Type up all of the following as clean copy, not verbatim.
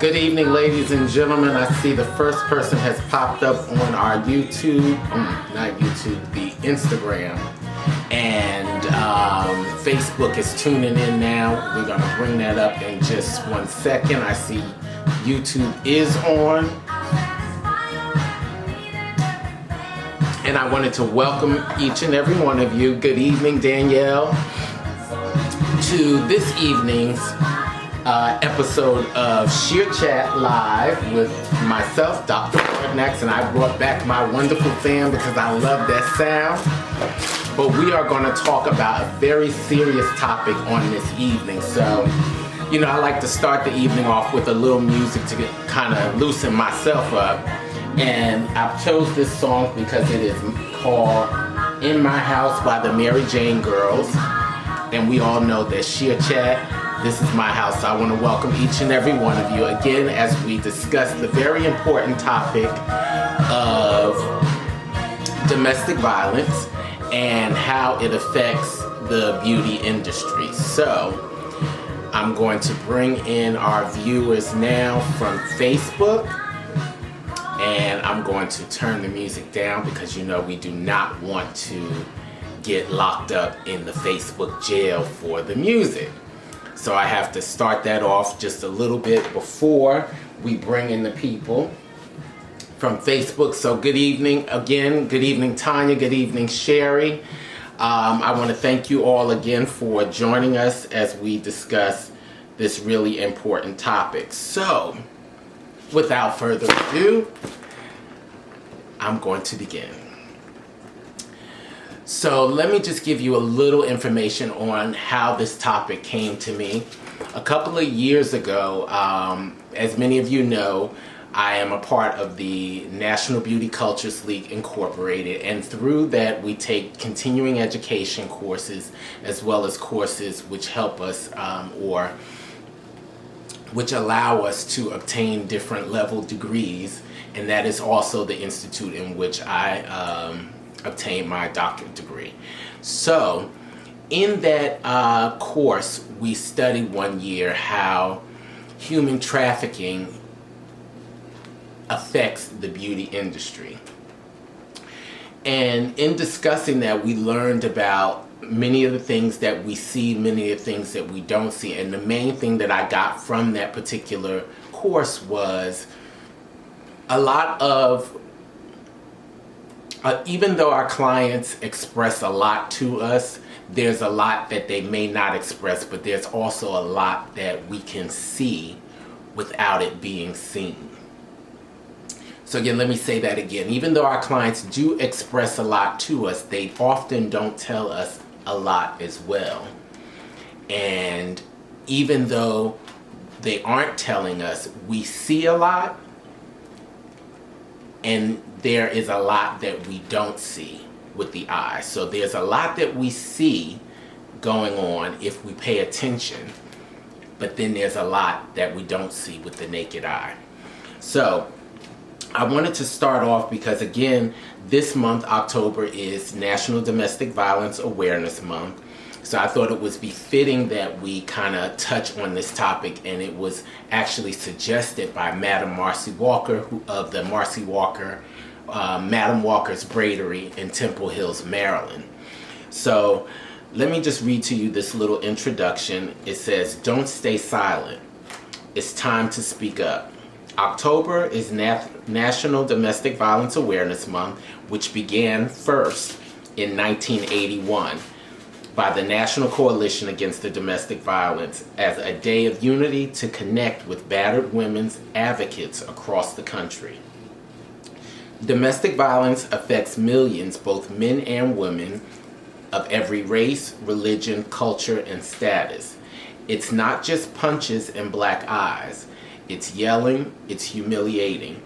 Good evening, ladies and gentlemen. I see the first person has popped up on our YouTube, not YouTube, the Instagram, and Facebook is tuning in now. We're going to bring that up in just 1 second. I see YouTube is on. And I wanted to welcome each and every one of you. Good evening, Danielle, to this evening's episode of Sheer Chat Live with myself, Dr. Hardnax, and I brought back my wonderful fan because I love that sound. But we are going to talk about a very serious topic on this evening. So, you know, I like to start the evening off with a little music to kind of loosen myself up. And I've chose this song because it is called In My House by the Mary Jane Girls. And we all know that Sheer Chat, this is my house. So I want to welcome each and every one of you again as we discuss the very important topic of domestic violence and how it affects the beauty industry. So I'm going to bring in our viewers now from Facebook, and I'm going to turn the music down because you know we do not want to get locked up in the Facebook jail for the music. So I have to start that off just a little bit before we bring in the people from Facebook. So good evening again. Good evening, Tanya. Good evening, Sherry. I want to thank you all again for joining us as we discuss this really important topic. So without further ado, I'm going to begin. So let me just give you a little information on how this topic came to me. A couple of years ago, as many of you know, I am a part of the National Beauty Cultures League Incorporated, and through that we take continuing education courses as well as courses which help us or which allow us to obtain different level degrees, and that is also the institute in which I obtained my doctorate degree. So in that course, we studied 1 year how human trafficking affects the beauty industry. And in discussing that, we learned about many of the things that we see, many of the things that we don't see. And the main thing that I got from that particular course was a lot of even though our clients express a lot to us, there's a lot that they may not express, but there's also a lot that we can see without it being seen. So again, let me say that again. Even though our clients do express a lot to us, they often don't tell us a lot as well. And even though they aren't telling us, we see a lot, and there is a lot that we don't see with the eye. So there's a lot that we see going on if we pay attention, but then there's a lot that we don't see with the naked eye. So I wanted to start off because, again, this month, October, is National Domestic Violence Awareness Month. So I thought it was befitting that we kind of touch on this topic, and it was actually suggested by Madam Marcy Walker of the Marcy Walker, Madam Walker's Braidery in Temple Hills, Maryland. So let me just read to you this little introduction. It says, "Don't stay silent. It's time to speak up." October is National Domestic Violence Awareness Month, which began first in 1981 by the National Coalition Against the Domestic Violence as a day of unity to connect with battered women's advocates across the country. Domestic violence affects millions, both men and women, of every race, religion, culture, and status. It's not just punches and black eyes. It's yelling, it's humiliating,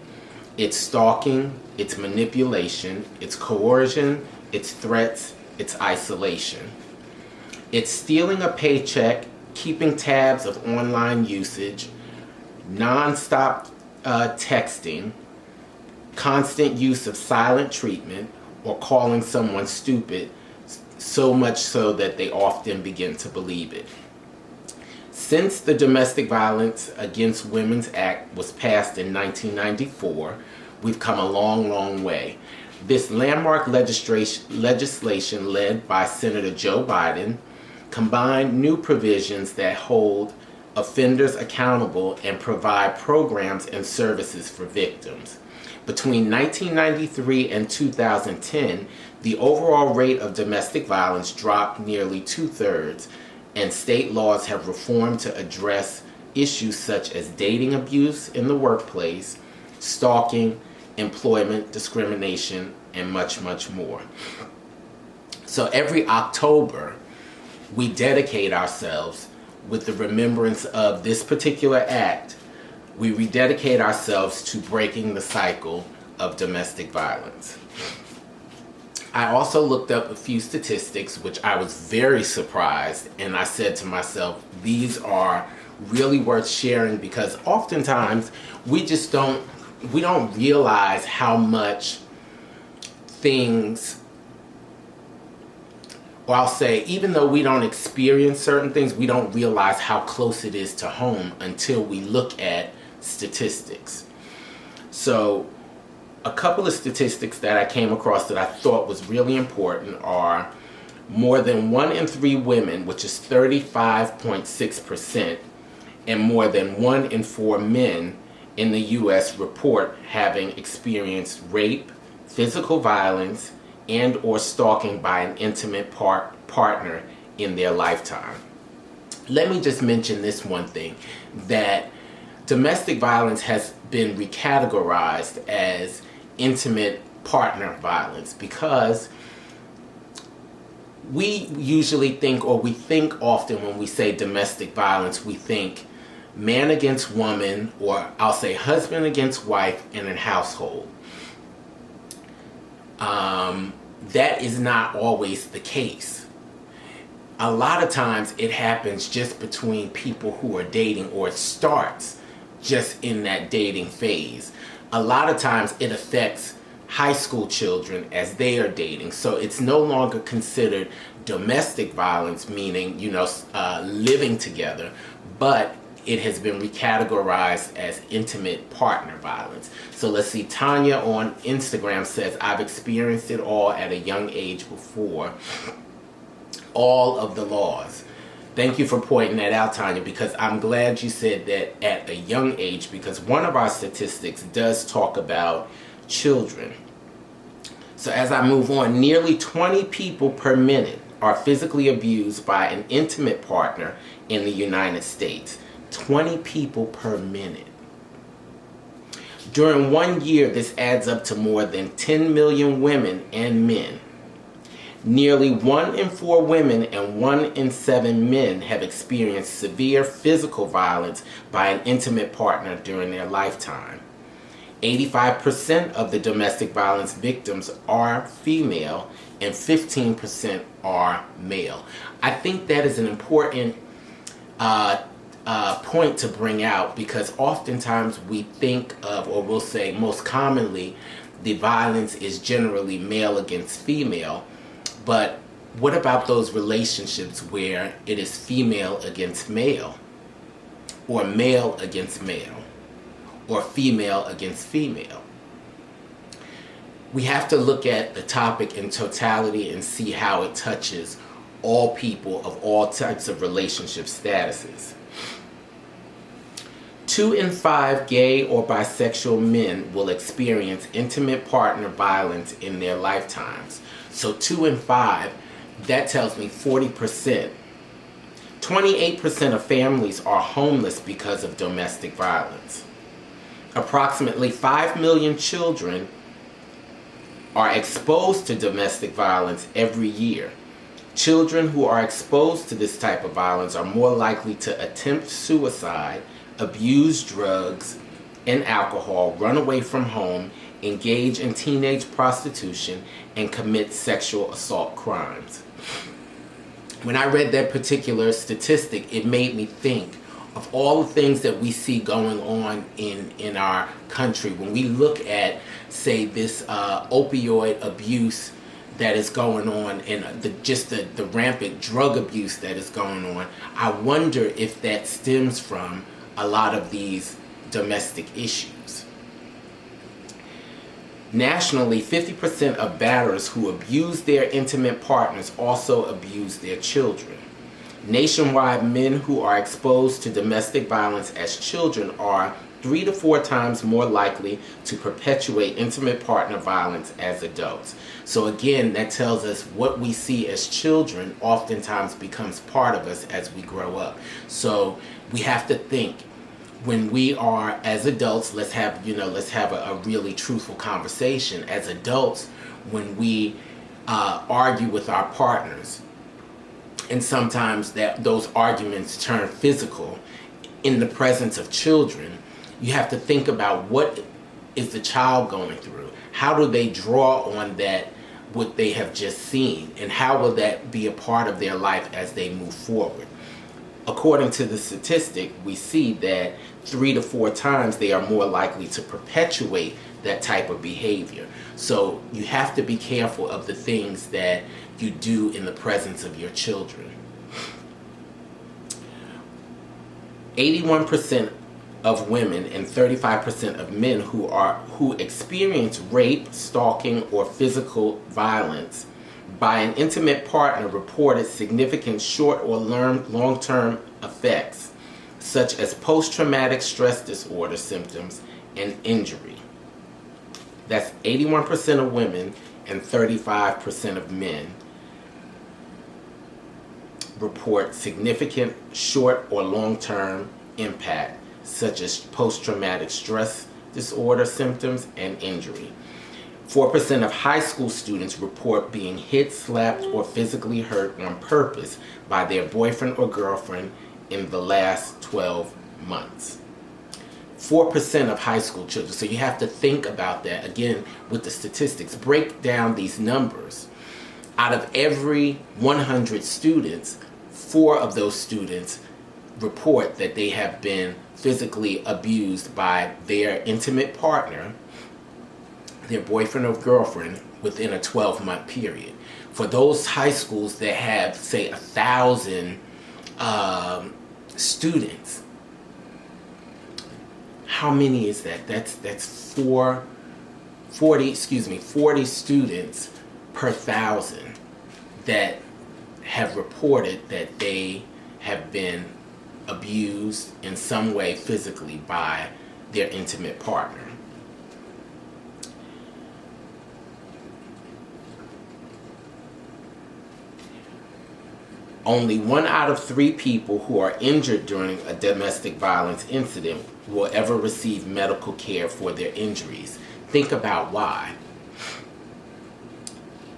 it's stalking, it's manipulation, it's coercion, it's threats, it's isolation. It's stealing a paycheck, keeping tabs of online usage, non-stop texting, constant use of silent treatment, or calling someone stupid, so much so that they often begin to believe it. Since the Domestic Violence Against Women's Act was passed in 1994, we've come a long, long way. This landmark legislation led by Senator Joe Biden combined new provisions that hold offenders accountable and provide programs and services for victims. Between 1993 and 2010, the overall rate of domestic violence dropped nearly 2/3, and state laws have reformed to address issues such as dating abuse in the workplace, stalking, employment discrimination, and much, much more. So every October, we dedicate ourselves with the remembrance of this particular act. We rededicate ourselves to breaking the cycle of domestic violence. I also looked up a few statistics, which I was very surprised, and I said to myself, these are really worth sharing, because oftentimes we don't realize how much things, or I'll say, even though we don't experience certain things, we don't realize how close it is to home until we look at statistics. So a couple of statistics that I came across that I thought was really important are more than 1 in 3 women, which is 35.6%, and more than 1 in 4 men in the U.S. report having experienced rape, physical violence, and or stalking by an intimate partner in their lifetime. Let me just mention this one thing, that domestic violence has been recategorized as intimate partner violence, because we usually think, or we think often when we say domestic violence, we think man against woman, or I'll say husband against wife in a household. That is not always the case. A lot of times it happens just between people who are dating, or it starts just in that dating phase. A lot of times it affects high school children as they are dating. So it's no longer considered domestic violence, meaning, living together, but it has been recategorized as intimate partner violence. So let's see, Tanya on Instagram says, I've experienced it all at a young age before all of the laws. Thank you for pointing that out, Tanya, because I'm glad you said that at a young age, because one of our statistics does talk about children. So as I move on, nearly 20 people per minute are physically abused by an intimate partner in the United States. 20 people per minute. During 1 year, this adds up to more than 10 million women and men. Nearly 1 in 4 women and 1 in 7 men have experienced severe physical violence by an intimate partner during their lifetime. 85% of the domestic violence victims are female and 15% are male. I think that is an important point to bring out, because oftentimes we think of, or we'll say most commonly, the violence is generally male against female. But what about those relationships where it is female against male, or male against male, or female against female? We have to look at the topic in totality and see how it touches all people of all types of relationship statuses. 2 in 5 gay or bisexual men will experience intimate partner violence in their lifetimes. So 2 in 5, that tells me 40%. 28% of families are homeless because of domestic violence. Approximately 5 million children are exposed to domestic violence every year. Children who are exposed to this type of violence are more likely to attempt suicide, abuse drugs and alcohol, run away from home, engage in teenage prostitution, and commit sexual assault crimes. When I read that particular statistic, it made me think of all the things that we see going on in our country. When we look at, say, this opioid abuse that is going on, and the rampant drug abuse that is going on, I wonder if that stems from a lot of these domestic issues. Nationally, 50% of batters who abuse their intimate partners also abuse their children. Nationwide, men who are exposed to domestic violence as children are 3 to 4 times more likely to perpetuate intimate partner violence as adults. So again, that tells us what we see as children oftentimes becomes part of us as we grow up. So we have to think, when we are as adults, let's have a really truthful conversation. As adults, when we argue with our partners, and sometimes those arguments turn physical in the presence of children, you have to think about what is the child going through. How do they draw on that, what they have just seen, and how will that be a part of their life as they move forward? According to the statistic, we see that 3 to 4 times they are more likely to perpetuate that type of behavior. So you have to be careful of the things that you do in the presence of your children. 81% of women and 35% of men who experience rape, stalking, or physical violence by an intimate partner reported significant short or long-term effects, such as post-traumatic stress disorder symptoms and injury. That's 81% of women and 35% of men report significant short or long-term impact, such as post-traumatic stress disorder symptoms and injury. 4% of high school students report being hit, slapped, or physically hurt on purpose by their boyfriend or girlfriend in the last 12 months. 4% of high school children. So you have to think about that again with the statistics. Break down these numbers. Out of every 100 students, 4 of those students report that they have been physically abused by their intimate partner, their boyfriend or girlfriend, within a 12-month period. For those high schools that have, say, 1,000 students, how many is that? That's 40 students per 1,000 that have reported that they have been abused in some way physically by their intimate partner. Only 1 out of 3 people who are injured during a domestic violence incident will ever receive medical care for their injuries. Think about why.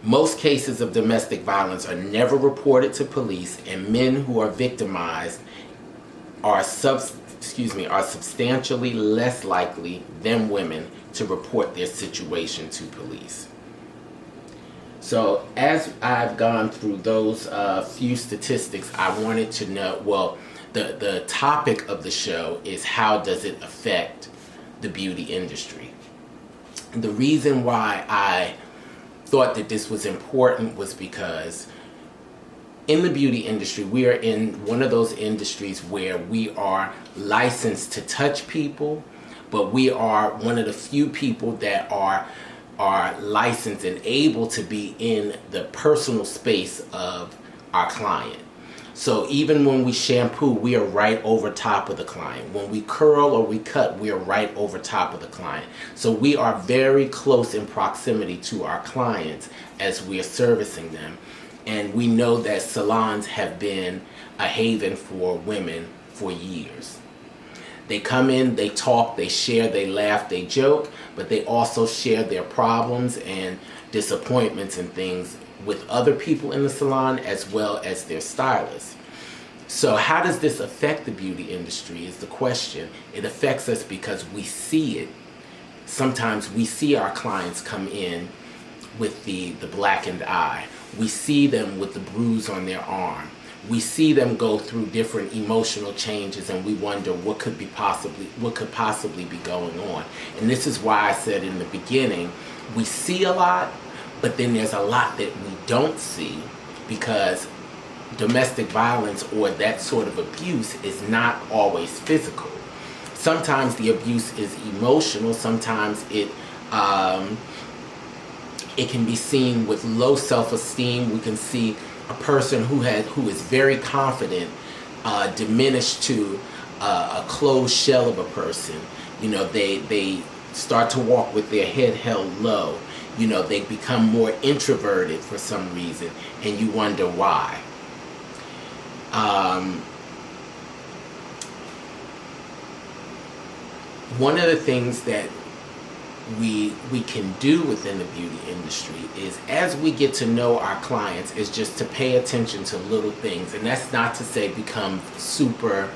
Most cases of domestic violence are never reported to police, and men who are victimized are substantially less likely than women to report their situation to police. So as I've gone through those few statistics, I wanted to know, well, the topic of the show is how does it affect the beauty industry? The reason why I thought that this was important was because in the beauty industry, we are in one of those industries where we are licensed to touch people, but we are one of the few people that are licensed and able to be in the personal space of our client. So even when we shampoo, we are right over top of the client. When we curl or we cut, we are right over top of the client. So we are very close in proximity to our clients as we are servicing them. And we know that salons have been a haven for women for years. They come in, they talk, they share, they laugh, they joke, but they also share their problems and disappointments and things with other people in the salon as well as their stylists. So how does this affect the beauty industry is the question. It affects us because we see it. Sometimes we see our clients come in with the blackened eye. We see them with the bruise on their arm. We see them go through different emotional changes, and we wonder what could possibly be going on. And this is why I said in the beginning, we see a lot, But then there's a lot that we don't see, because domestic violence or that sort of abuse is not always physical. Sometimes the abuse is emotional. Sometimes it can be seen with low self-esteem. We can see a person who is very confident diminished to a closed shell of a person. They start to walk with their head held low. They become more introverted for some reason, and you wonder why. One of the things that we can do within the beauty industry is, as we get to know our clients, is just to pay attention to little things. And that's not to say become super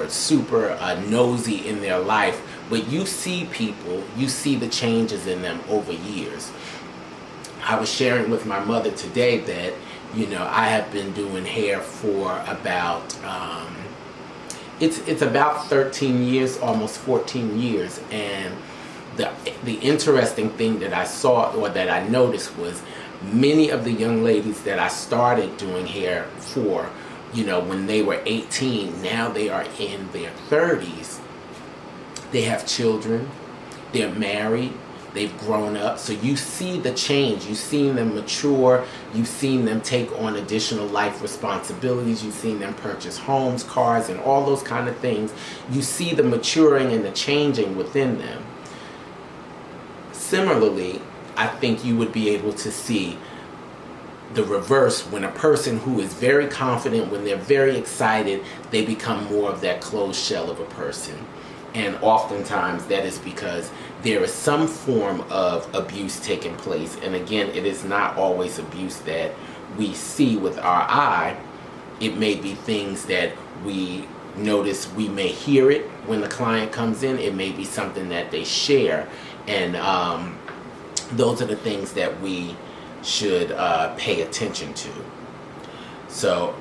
super nosy in their life, but you see people, you see the changes in them over years. I was sharing with my mother today that I have been doing hair for about it's about 13 years, almost 14 years, and the interesting thing that I saw, or that I noticed, was many of the young ladies that I started doing hair for, when they were 18, now they are in their 30s. They have children, they're married, they've grown up. So you see the change. You've seen them mature. You've seen them take on additional life responsibilities. You've seen them purchase homes, cars, and all those kind of things. You see the maturing and the changing within them. Similarly, I think you would be able to see the reverse. When a person who is very confident, when they're very excited, they become more of that closed shell of a person. And oftentimes that is because there is some form of abuse taking place. And again, it is not always abuse that we see with our eye. It may be things that we notice. We may hear it when the client comes in. It may be something that they share. And those are the things that we should pay attention to. So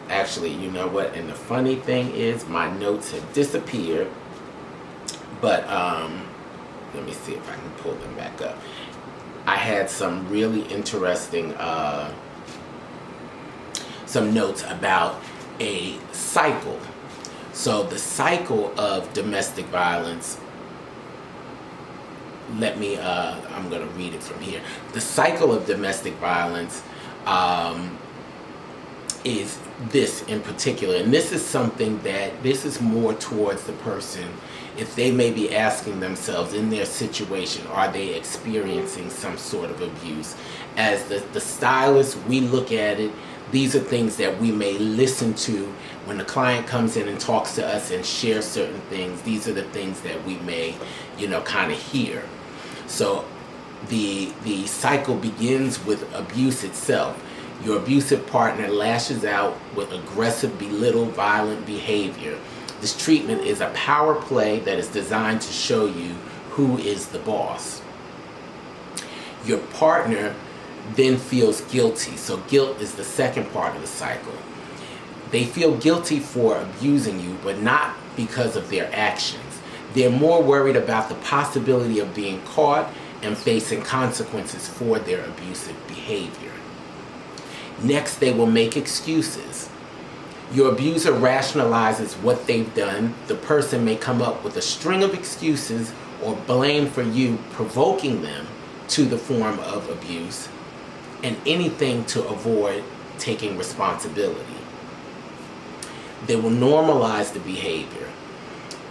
actually, you know what? And the funny thing is, my notes have disappeared. But let me see if I can pull them back up. I had some really interesting some notes about a cycle. So the cycle of domestic violence, I'm going to read it from here. The cycle of domestic violence is this in particular. And this is something this is more towards the person. If they may be asking themselves, in their situation, are they experiencing some sort of abuse? As the stylist, we look at it. These are things that we may listen to when the client comes in and talks to us and shares certain things. These are the things that we may, kind of hear. So the cycle begins with abuse itself. Your abusive partner lashes out with aggressive, belittle, violent behavior. This treatment is a power play that is designed to show you who is the boss. Your partner then feels guilty. So guilt is the second part of the cycle. They feel guilty for abusing you, but not because of their actions. They're more worried about the possibility of being caught and facing consequences for their abusive behavior. Next, they will make excuses. Your abuser rationalizes what they've done. The person may come up with a string of excuses or blame for you provoking them to the form of abuse, and anything to avoid taking responsibility. They will normalize the behavior.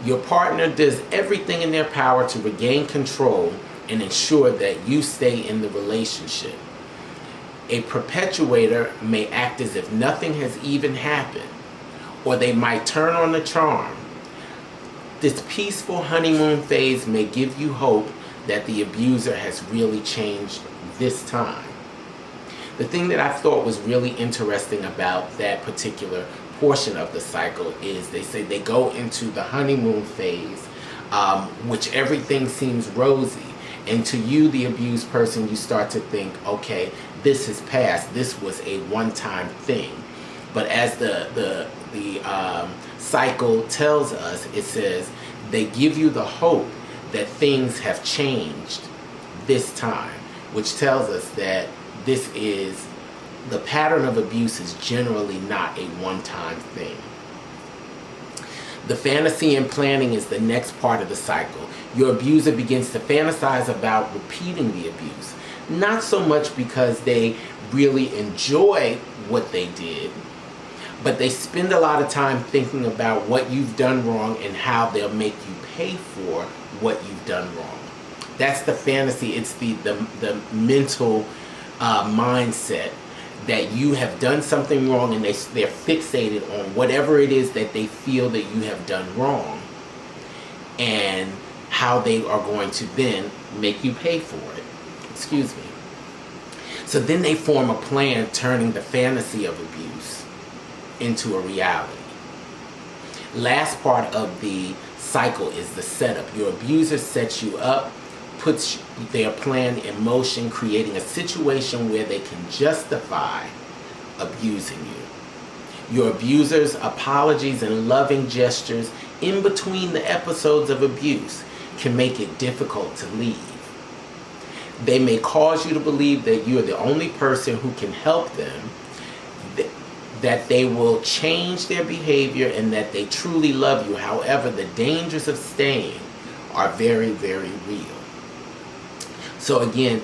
Your partner does everything in their power to regain control and ensure that you stay in the relationship. A perpetuator may act as if nothing has even happened, or they might turn on the charm. This peaceful honeymoon phase may give you hope that the abuser has really changed this time. The thing that I thought was really interesting about that particular portion of the cycle is they say they go into the honeymoon phase, which everything seems rosy. And to you, the abused person, you start to think, okay, this has passed. This was a one-time thing. But as the cycle tells us, it says they give you the hope that things have changed this time, which tells us that the pattern of abuse is generally not a one-time thing. The fantasy and planning is the next part of the cycle. Your abuser begins to fantasize about repeating the abuse, not so much because they really enjoy what they did, but they spend a lot of time thinking about what you've done wrong and how they'll make you pay for what you've done wrong. That's the fantasy. It's the mental mindset that you have done something wrong, and they're fixated on whatever it is that they feel that you have done wrong, and how they are going to then make you pay for it. Excuse me. So then they form a plan turning the fantasy of abuse into a reality. Last part of the cycle is the setup. Your abuser sets you up, puts their plan in motion, creating a situation where they can justify abusing you. Your abuser's apologies and loving gestures in between the episodes of abuse can make it difficult to leave. They may cause you to believe that you're the only person who can help them, that they will change their behavior, and that they truly love you. However, the dangers of staying are very, very real. So again,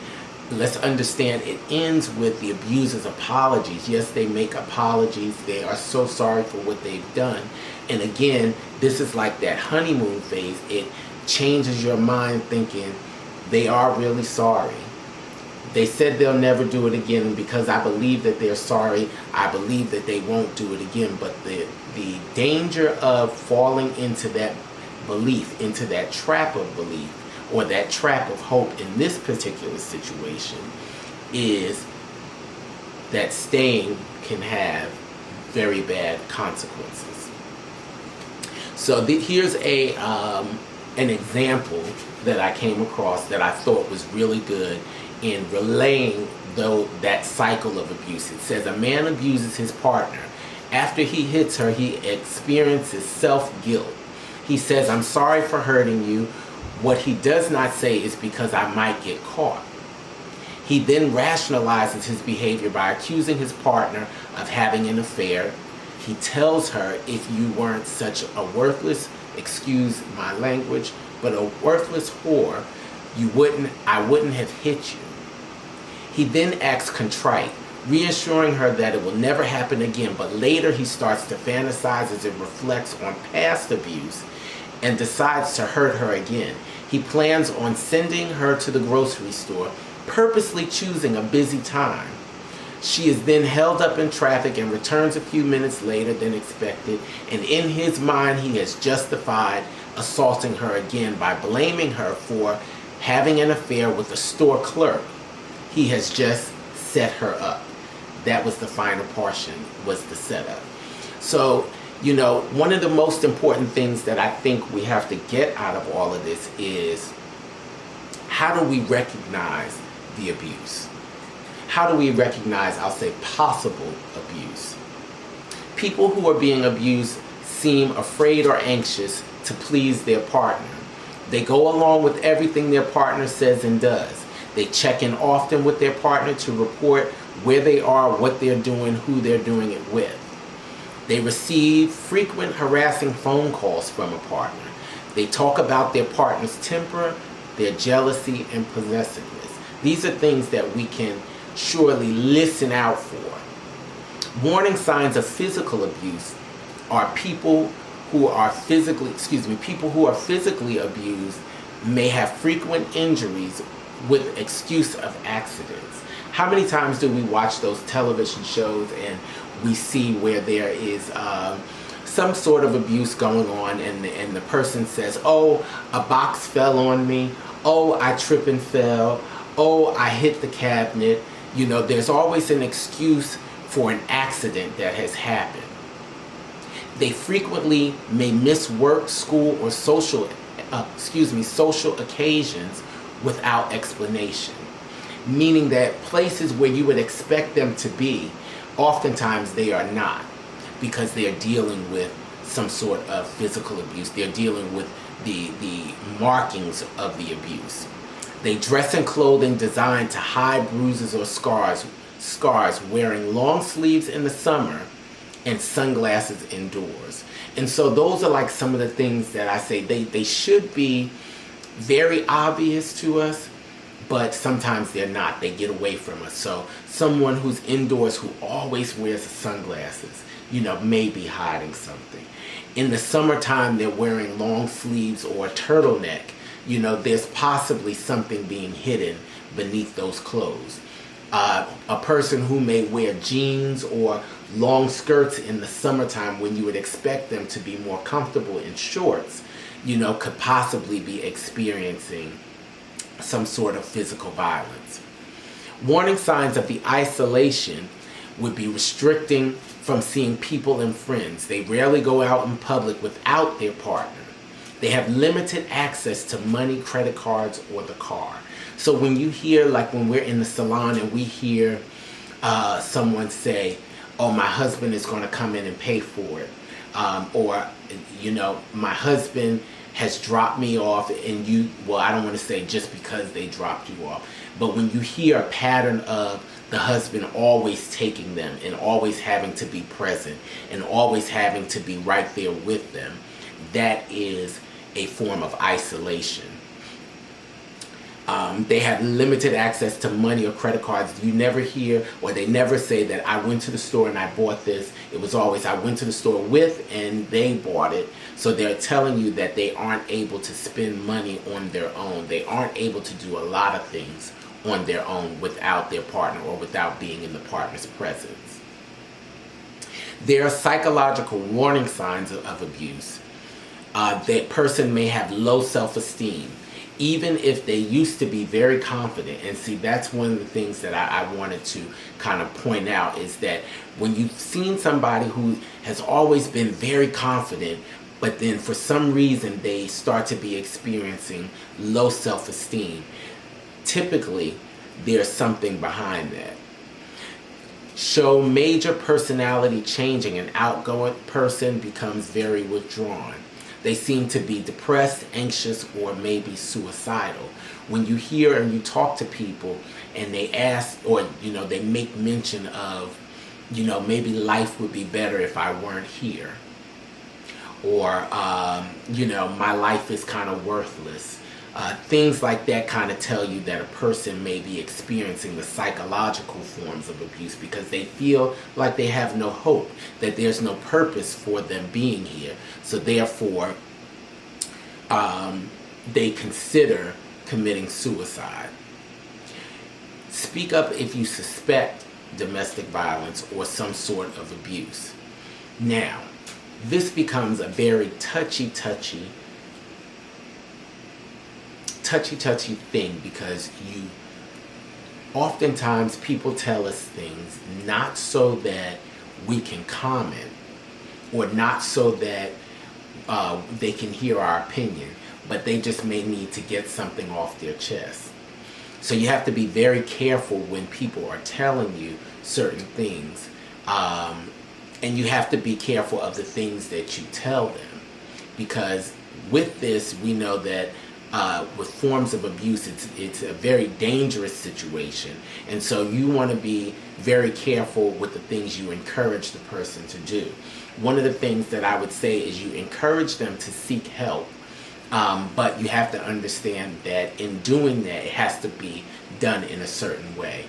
let's understand it ends with the abuser's apologies. Yes, they make apologies. They are so sorry for what they've done. And again, this is like that honeymoon phase. It changes your mind thinking they are really sorry. They said they'll never do it again, and because I believe that they're sorry, I believe that they won't do it again. But the danger of falling into that belief, into that trap of belief, or that trap of hope in this particular situation, is that staying can have very bad consequences. So here's an example that I came across that I thought was really good in relaying that cycle of abuse. It says a man abuses his partner. After he hits her, he experiences self-guilt. He says, "I'm sorry for hurting you." What he does not say is because I might get caught. He then rationalizes his behavior by accusing his partner of having an affair. He tells her, "If you weren't such a worthless, excuse my language, but a worthless whore, I wouldn't have hit you." He then acts contrite, reassuring her that it will never happen again, but later he starts to fantasize as it reflects on past abuse and decides to hurt her again. He plans on sending her to the grocery store, purposely choosing a busy time. She is then held up in traffic and returns a few minutes later than expected, and in his mind he has justified assaulting her again by blaming her for having an affair with a store clerk. He has just set her up. That was the final portion, was the setup. So, one of the most important things that I think we have to get out of all of this is, how do we recognize the abuse? How do we recognize, I'll say, possible abuse? People who are being abused seem afraid or anxious to please their partner. They go along with everything their partner says and does. They check in often with their partner to report where they are, what they're doing, who they're doing it with. They receive frequent harassing phone calls from a partner. They talk about their partner's temper, their jealousy, and possessiveness. These are things that we can surely listen out for. Warning signs of physical abuse are people who are physically abused may have frequent injuries with excuse of accidents. How many times do we watch those television shows and we see where there is some sort of abuse going on, and the person says, "Oh, a box fell on me. Oh, I tripped and fell. Oh, I hit the cabinet." There's always an excuse for an accident that has happened. They frequently may miss work, school, or social occasions without explanation. Meaning that places where you would expect them to be, oftentimes they are not, because they're dealing with some sort of physical abuse. They're dealing with the markings of the abuse. They dress in clothing designed to hide bruises or scars, wearing long sleeves in the summer and sunglasses indoors. And so those are like some of the things that I say they should be very obvious to us, but sometimes they're not. They get away from us. So someone who's indoors who always wears sunglasses, may be hiding something. In the summertime, they're wearing long sleeves or a turtleneck. There's possibly something being hidden beneath those clothes. A person who may wear jeans or long skirts in the summertime when you would expect them to be more comfortable in shorts, could possibly be experiencing some sort of physical violence. Warning signs of the isolation would be restricting from seeing people and friends. They rarely go out in public without their partner. They have limited access to money, credit cards, or the car. So when you hear, like when we're in the salon and we hear someone say, oh, my husband is going to come in and pay for it. Or, my husband has dropped me off, and I don't want to say just because they dropped you off, but when you hear a pattern of the husband always taking them and always having to be present and always having to be right there with them, that is a form of isolation. They have limited access to money or credit cards. You never hear, or they never say that I went to the store and I bought this. It was always I went to the store with and they bought it. So they're telling you that they aren't able to spend money on their own. They aren't able to do a lot of things on their own without their partner or without being in the partner's presence. There are psychological warning signs of abuse. That person may have low self-esteem, even if they used to be very confident. And see, that's one of the things that I wanted to kind of point out, is that when you've seen somebody who has always been very confident, but then for some reason they start to be experiencing low self-esteem, typically there's something behind that. Show major personality changing. An outgoing person becomes very withdrawn. They seem to be depressed, anxious, or maybe suicidal. When you hear and you talk to people and they ask, or they make mention of, maybe life would be better if I weren't here, or my life is kind of worthless. Things like that kind of tell you that a person may be experiencing the psychological forms of abuse, because they feel like they have no hope, that there's no purpose for them being here. So therefore, they consider committing suicide. Speak up if you suspect domestic violence or some sort of abuse. Now, this becomes a very touchy thing, because oftentimes people tell us things not so that we can comment, or not so that they can hear our opinion, but they just may need to get something off their chest. So you have to be very careful when people are telling you certain things, and you have to be careful of the things that you tell them, because with this, we know that with forms of abuse, it's a very dangerous situation, and so you want to be very careful with the things you encourage the person to do. One of the things that I would say is you encourage them to seek help, but you have to understand that in doing that, it has to be done in a certain way.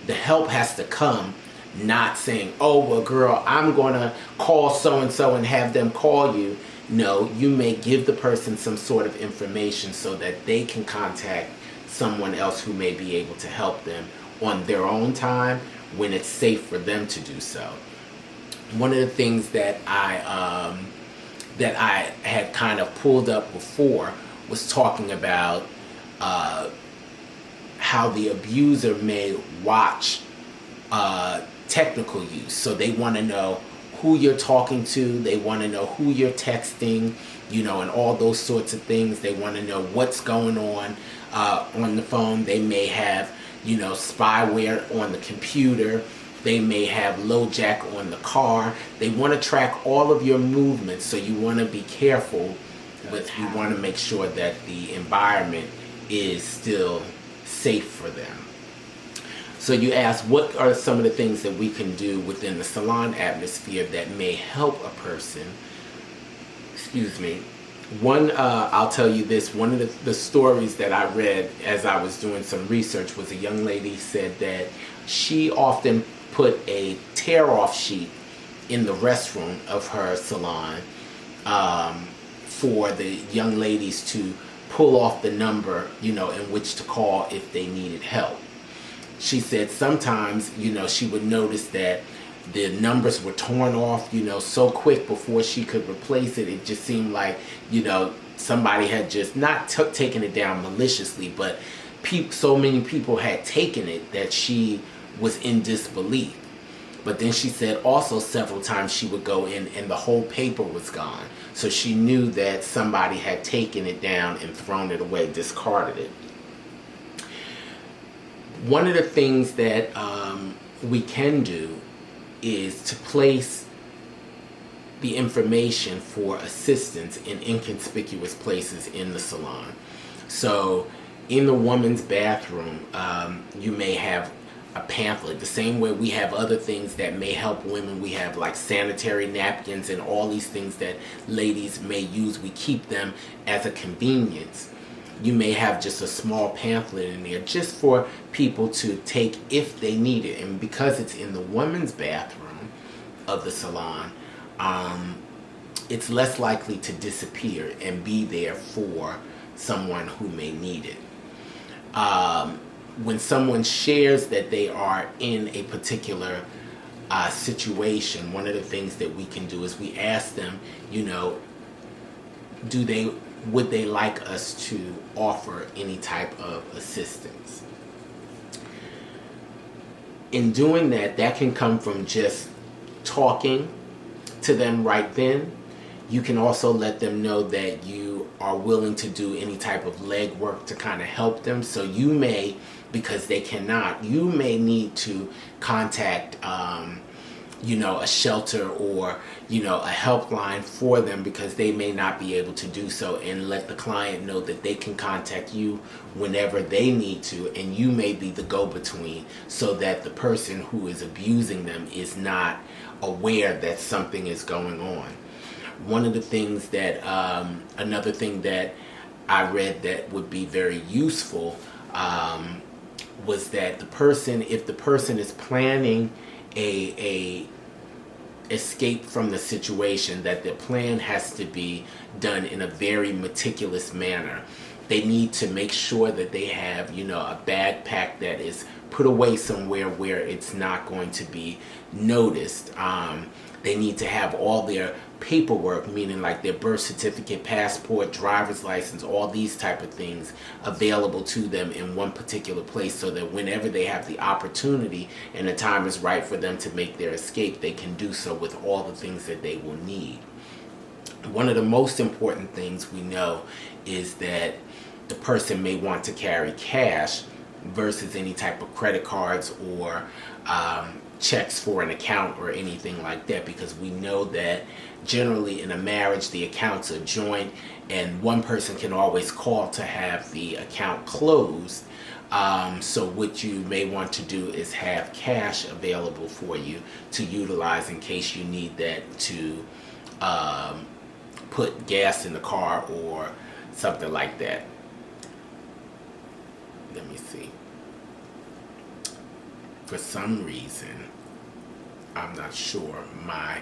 The help has to come, not saying, oh, well, girl, I'm going to call so-and-so and have them call you. No, you may give the person some sort of information so that they can contact someone else who may be able to help them on their own time when it's safe for them to do so. One of the things that I had kind of pulled up before was talking about how the abuser may watch technical use. So they want to know who you're talking to, they want to know who you're texting, and all those sorts of things. They want to know what's going on the phone. They may have, spyware on the computer. They may have LoJack on the car. They want to track all of your movements, so you want to be careful but we want to make sure that the environment is still safe for them. So you ask, what are some of the things that we can do within the salon atmosphere that may help a person? Excuse me. I'll tell you this, one of the stories that I read as I was doing some research was a young lady said that she often put a tear-off sheet in the restroom of her salon for the young ladies to pull off the number, in which to call if they needed help. She said sometimes, she would notice that the numbers were torn off, so quick before she could replace it. It just seemed like, somebody had just not taken it down maliciously, but so many people had taken it that she was in disbelief. But then she said also several times she would go in and the whole paper was gone. So she knew that somebody had taken it down and thrown it away, discarded it. One of the things that we can do is to place the information for assistance in inconspicuous places in the salon. So in the woman's bathroom, you may have a pamphlet. The same way we have other things that may help women. We have like sanitary napkins and all these things that ladies may use. We keep them as a convenience. You may have just a small pamphlet in there just for people to take if they need it. And because it's in the woman's bathroom of the salon, it's less likely to disappear and be there for someone who may need it. When someone shares that they are in a particular situation, one of the things that we can do is we ask them, would they like us to offer any type of assistance? In doing that, that can come from just talking to them right then. You can also let them know that you are willing to do any type of legwork to kind of help them. So you may, because they cannot, you may need to contact a shelter or a helpline for them because they may not be able to do so, and let the client know that they can contact you whenever they need to, and you may be the go-between so that the person who is abusing them is not aware that something is going on. One of the things that another thing that I read that would be very useful was that if the person is planning a escape from the situation, that the plan has to be done in a very meticulous manner. They need to make sure that they have, a backpack that is put away somewhere where it's not going to be noticed. They need to have all their paperwork, meaning like their birth certificate, passport, driver's license, all these type of things available to them in one particular place, so that whenever they have the opportunity and the time is right for them to make their escape, they can do so with all the things that they will need. One of the most important things we know is that the person may want to carry cash versus any type of credit cards or checks for an account or anything like that, because we know that generally in a marriage the accounts are joint and one person can always call to have the account closed. So what you may want to do is have cash available for you to utilize in case you need that to put gas in the car or something like that. Let me see. For some reason, I'm not sure, my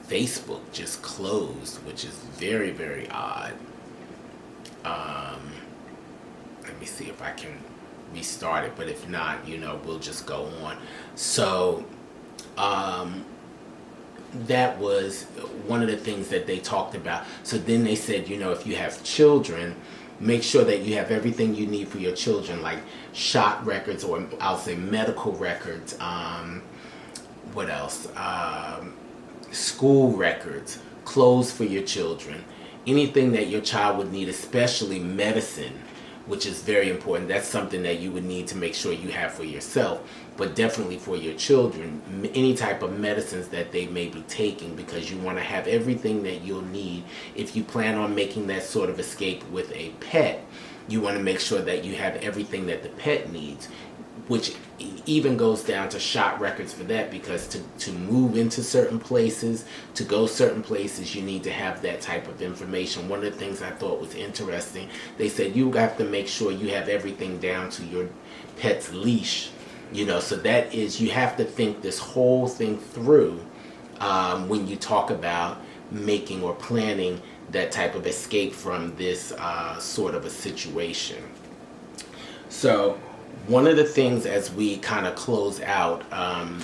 Facebook just closed, which is very, very odd. Let me see if I can restart it, but if not, we'll just go on. So, that was one of the things that they talked about. So then they said, if you have children, make sure that you have everything you need for your children, like shot records, or I'll say medical records. What else? School records, clothes for your children, anything that your child would need, especially medicine which is very important. That's something that you would need to make sure you have for yourself, but definitely for your children, any type of medicines that they may be taking, because you want to have everything that you'll need. If you plan on making that sort of escape with a pet, you want to make sure that you have everything that the pet needs, which even goes down to shot records for that, because to move into certain places, to go certain places, you need to have that type of information. One of the things I thought was interesting, they said you have to make sure you have everything down to your pet's leash, so that is, you have to think this whole thing through when you talk about making or planning that type of escape from this sort of a situation. So one of the things as we kind of close out,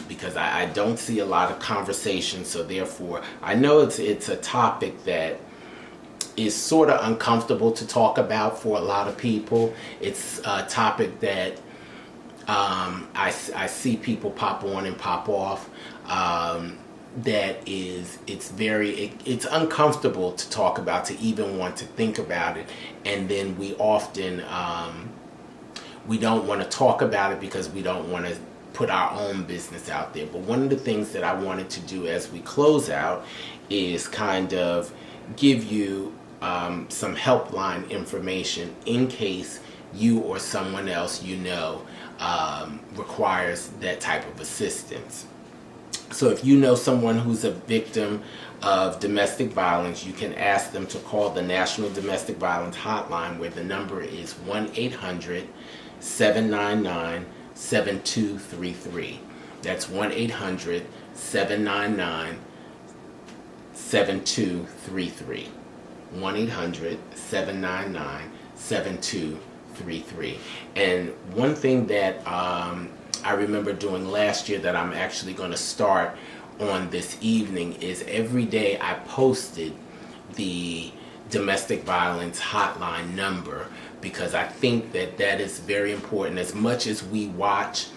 because I don't see a lot of conversation, so therefore I know it's a topic that is sort of uncomfortable to talk about for a lot of people. It's a topic that I see people pop on and pop off. It's uncomfortable to talk about, to even want to think about it, and then we often we don't want to talk about it because we don't want to put our own business out there. But one of the things that I wanted to do as we close out is kind of give you some helpline information in case you or someone else requires that type of assistance. So if you know someone who's a victim of domestic violence, you can ask them to call the National Domestic Violence Hotline, where the number is 1-800-799-7233. That's 1-800-799-7233. 1-800-799-7233. And one thing that I remember doing last year that I'm actually going to start on this evening is every day I posted the domestic violence hotline number, because I think that is very important. As much as we watch,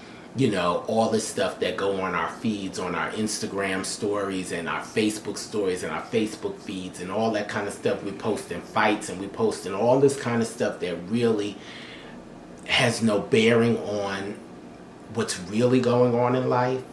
all the stuff that go on our feeds, on our Instagram stories and our Facebook stories and our Facebook feeds and all that kind of stuff, we post in fights and we post in all this kind of stuff that really has no bearing on what's really going on in life.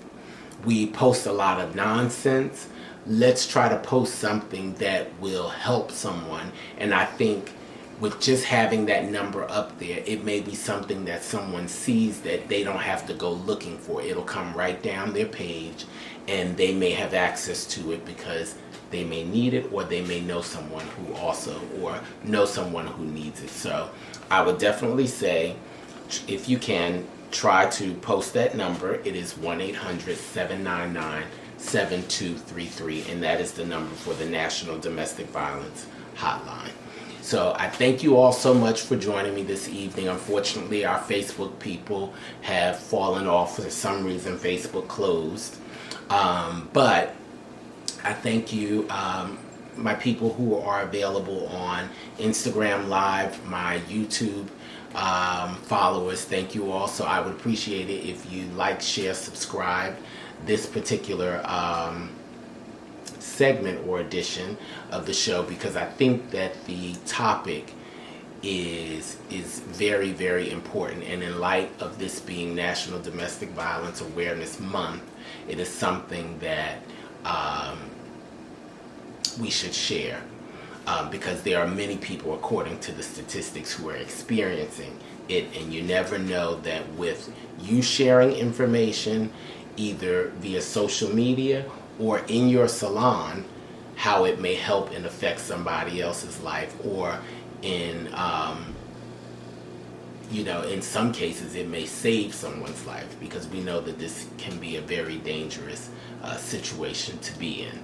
We post a lot of nonsense. Let's try to post something that will help someone. And I think with just having that number up there, it may be something that someone sees that they don't have to go looking for. It'll come right down their page, and they may have access to it because they may need it, or they may know someone who needs it. So I would definitely say, if you can, try to post that number. It is 1-800-799-7233, and that is the number for the National Domestic Violence Hotline. So I thank you all so much for joining me this evening. Unfortunately, our Facebook people have fallen off. For some reason, Facebook closed. But I thank you, my people who are available on Instagram Live, my YouTube followers. Thank you all. So I would appreciate it if you like, share, subscribe this particular segment or edition of the show, because I think that the topic is very, very important. And in light of this being National Domestic Violence Awareness Month, it is something that we should share. Because there are many people, according to the statistics, who are experiencing it, and you never know that with you sharing information, either via social media or in your salon, how it may help and affect somebody else's life, or in in some cases it may save someone's life, because we know that this can be a very dangerous situation to be in.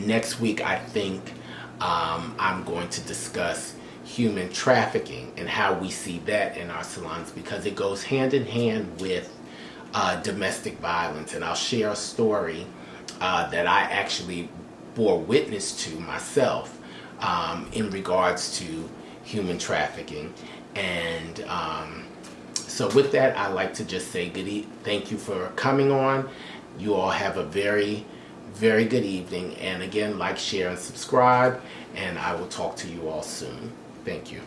Next week, I think I'm going to discuss human trafficking and how we see that in our salons, because it goes hand in hand with domestic violence. And I'll share a story that I actually bore witness to myself in regards to human trafficking. And so with that, I'd like to just say thank you for coming on. You all have a very, very good evening. And again, like, share, and subscribe. And I will talk to you all soon. Thank you.